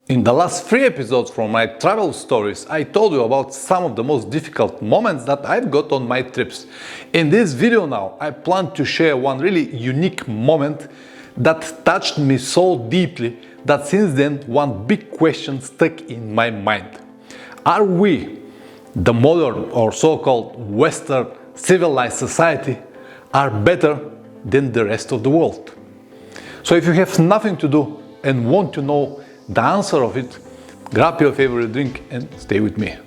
In the last 3 episodes from my travel stories, I told you about some of the most difficult moments that I've got on my trips. In this video now, I plan to share one really unique moment that touched me so deeply that since then one big question stuck in my mind. Are we, the modern or so-called Western civilized society, are better than the rest of the world? So if you have nothing to do and want to know the answer of it, grab your favorite drink and stay with me.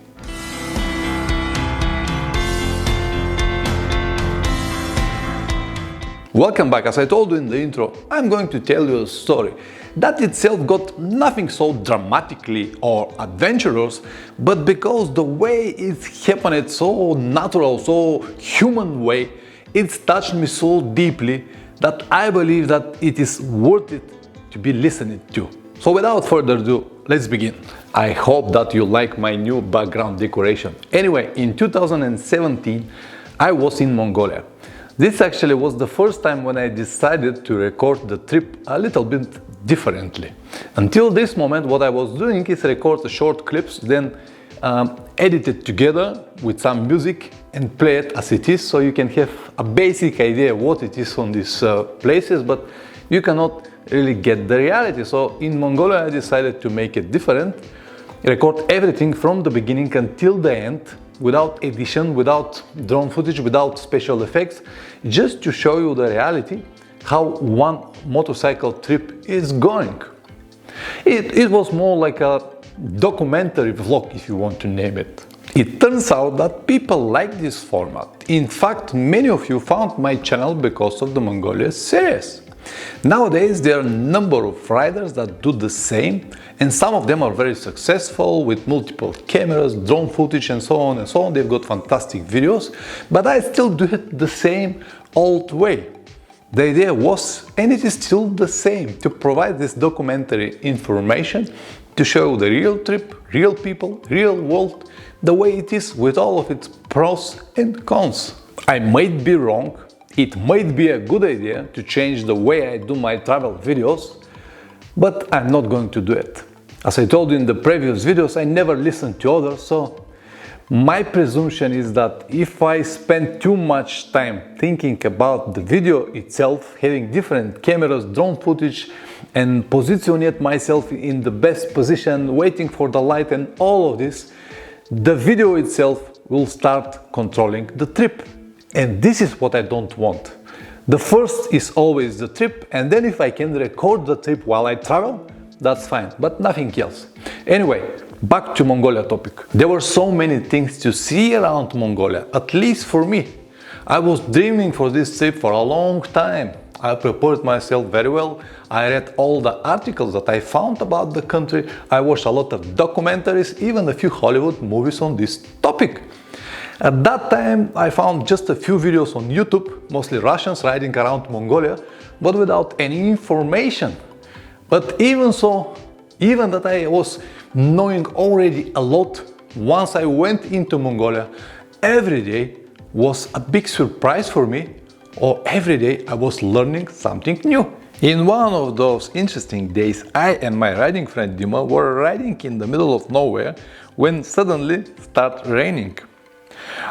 Welcome back. As I told you in the intro, I'm going to tell you a story that itself got nothing so dramatically or adventurous, but because the way it happened, so natural, so human way, it's touched me so deeply that I believe that it is worth it to be listened to. So without further ado, let's begin. I hope that you like my new background decoration. Anyway, in 2017, I was in Mongolia. This actually was the first time when I decided to record the trip a little bit differently. Until this moment, what I was doing is record the short clips, then edit it together with some music and play it as it is, so you can have a basic idea what it is on these places, but you cannot really get the reality. So in Mongolia I decided to make it different, record everything from the beginning until the end, without edition, without drone footage, without special effects, just to show you the reality, how one motorcycle trip is going. It was more like a documentary vlog, if you want to name it. It turns out that people like this format. In fact, many of you found my channel because of the Mongolia series. Nowadays there are a number of riders that do the same, and some of them are very successful with multiple cameras, drone footage and so on and so on. They've got fantastic videos, but I still do it the same old way. The idea was, and it is still the same, to provide this documentary information, to show the real trip, real people, real world, the way it is with all of its pros and cons. I might be wrong. It might be a good idea to change the way I do my travel videos, but I'm not going to do it. As I told you in the previous videos, I never listen to others, so my presumption is that if I spend too much time thinking about the video itself, having different cameras, drone footage, and positioning myself in the best position, waiting for the light and all of this, the video itself will start controlling the trip. And this is what I don't want. The first is always the trip, and then if I can record the trip while I travel, that's fine, but nothing else. Anyway, back to Mongolia topic. There were so many things to see around Mongolia, at least for me. I was dreaming for this trip for a long time. I prepared myself very well. I read all the articles that I found about the country. I watched a lot of documentaries, even a few Hollywood movies on this topic. At that time, I found just a few videos on YouTube, mostly Russians riding around Mongolia, but without any information. But even so, even that I was knowing already a lot, once I went into Mongolia, every day was a big surprise for me, or every day I was learning something new. In one of those interesting days, I and my riding friend Dima were riding in the middle of nowhere when suddenly started raining.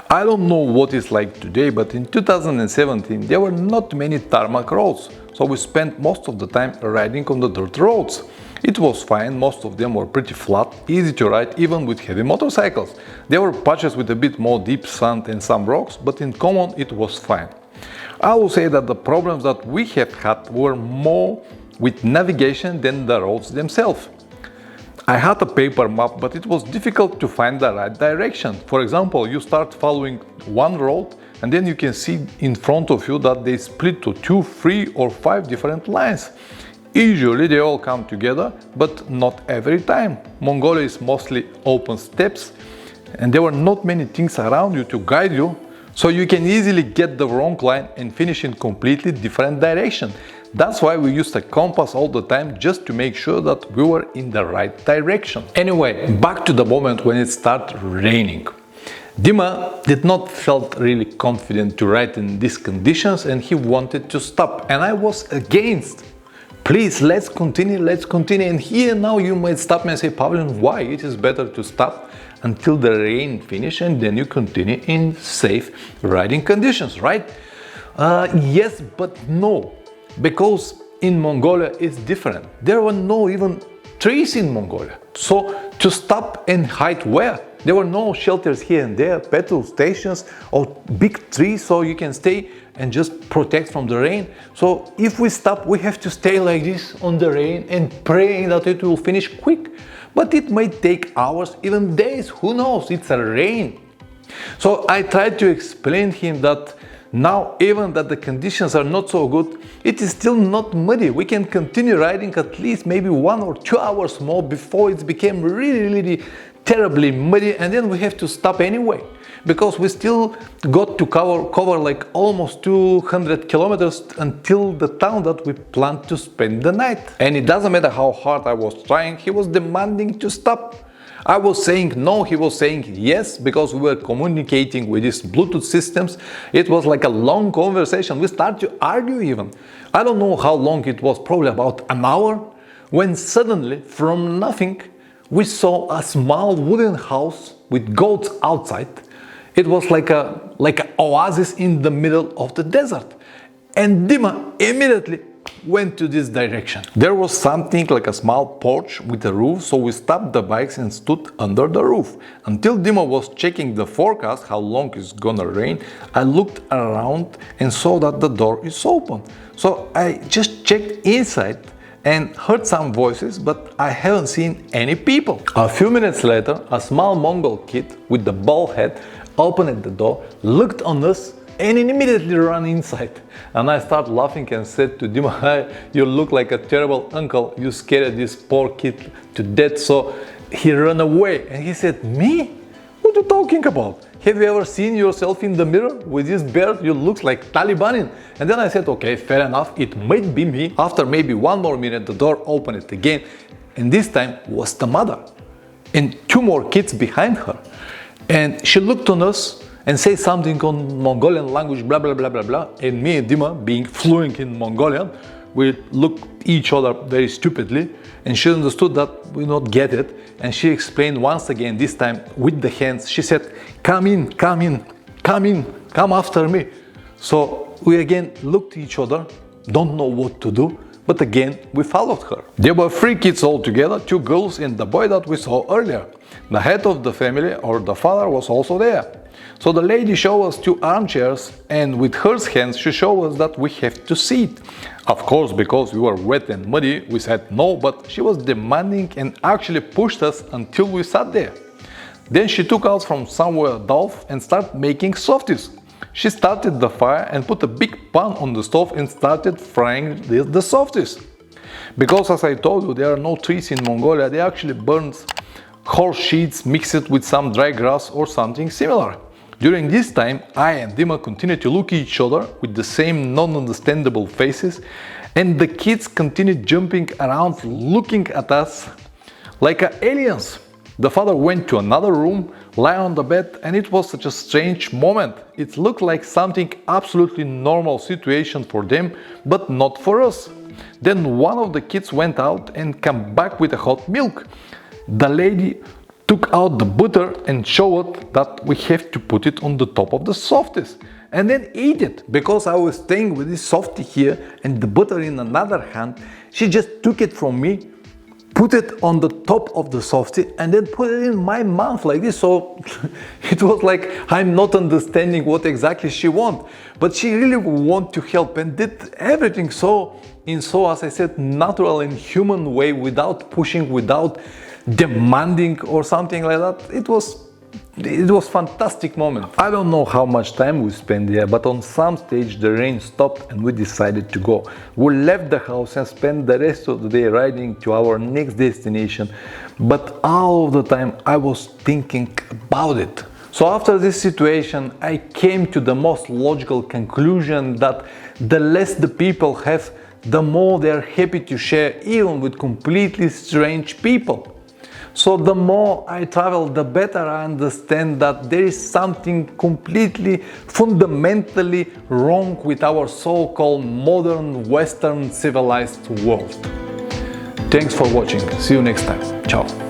I don't know what it's like today, but in 2017 there were not many tarmac roads, so we spent most of the time riding on the dirt roads. It was fine, most of them were pretty flat, easy to ride even with heavy motorcycles. There were patches with a bit more deep sand and some rocks, but in common it was fine. I will say that the problems that we have had were more with navigation than the roads themselves. I had a paper map, but it was difficult to find the right direction. For example, you start following one road and then you can see in front of you that they split to 2, 3 or 5 different lines. Usually they all come together, but not every time. Mongolia is mostly open steppes and there were not many things around you to guide you, so you can easily get the wrong line and finish in completely different direction. That's why we used a compass all the time, just to make sure that we were in the right direction. Anyway, back to the moment when it started raining. Dima did not felt really confident to ride in these conditions and he wanted to stop, and I was against Please, let's continue. And here now you might stop me and say, Pavlin, why? It is better to stop until the rain finish and then you continue in safe riding conditions, right? Yes, but no, because in Mongolia it's different. There were no even trees in Mongolia. So to stop and hide where? There were no shelters here and there, petrol stations or big trees so you can stay and just protect from the rain. So if we stop, we have to stay like this on the rain and praying that it will finish quick. But it might take hours, even days, who knows, it's a rain. So I tried to explain him that now, even that the conditions are not so good, it is still not muddy. We can continue riding at least maybe 1 or 2 hours more before it became really terribly muddy, and then we have to stop anyway, because we still got to cover like almost 200 kilometers until the town that we planned to spend the night. And it doesn't matter how hard I was trying, he was demanding to stop. I was saying no, he was saying yes, because we were communicating with these Bluetooth systems. It was like a long conversation. We started to argue even. I don't know how long it was, probably about an hour, when suddenly, from nothing, we saw a small wooden house with goats outside. It was like an oasis in the middle of the desert. And Dima immediately went to this direction. There was something like a small porch with a roof, so we stopped the bikes and stood under the roof. Until Dima was checking the forecast, how long it's gonna rain, I looked around and saw that the door is open. So I just checked inside and heard some voices, but I haven't seen any people. A few minutes later, a small Mongol kid with the bald head opened the door, looked on us, and immediately ran inside. And I started laughing and said to Dima, you look like a terrible uncle, you scared this poor kid to death. So he ran away and he said, me? What are you talking about? Have you ever seen yourself in the mirror? With this beard you look like Talibanin. And then I said, okay, fair enough, it might be me. After maybe 1 more minute the door opened again, and this time was the mother and 2 more kids behind her. And she looked on us and say something on Mongolian language, blah blah blah blah blah, and me and Dima, being fluent in Mongolian, we looked each other very stupidly, and she understood that we not get it, and she explained once again, this time with the hands. She said, come in, come in, come in, come after me. So we again looked at each other, don't know what to do, but again we followed her. There were 3 kids all together, 2 girls and the boy that we saw earlier. The head of the family, or the father, was also there. So the lady showed us 2 armchairs, and with her hands she showed us that we have to sit. Of course, because we were wet and muddy, we said no, but she was demanding and actually pushed us until we sat there. Then she took out from somewhere a dough and started making softies. She started the fire and put a big pan on the stove and started frying the softies. Because as I told you, there are no trees in Mongolia, they actually burn horse sheets mixed with some dry grass or something similar. During this time, I and Dima continued to look at each other with the same non-understandable faces, and the kids continued jumping around looking at us like aliens. The father went to another room, lay on the bed, and it was such a strange moment. It looked like something absolutely normal situation for them, but not for us. Then one of the kids went out and came back with a hot milk. The lady took out the butter and showed that we have to put it on the top of the softies and then eat it. Because I was staying with this softie here and the butter in another hand, she just took it from me, put it on the top of the softie and then put it in my mouth like this. So it was like I'm not understanding what exactly she wants, but she really wanted to help and did everything as I said, natural and human way, without pushing, without demanding or something like that. It was fantastic moment. I don't know how much time we spent there, but on some stage the rain stopped and we decided to go. We left the house and spent the rest of the day riding to our next destination, but all of the time I was thinking about it. So after this situation I came to the most logical conclusion that the less the people have, the more they are happy to share, even with completely strange people. So the more I travel, the better I understand that there is something completely, fundamentally wrong with our so-called modern, Western, civilized world. Thanks for watching. See you next time. Ciao.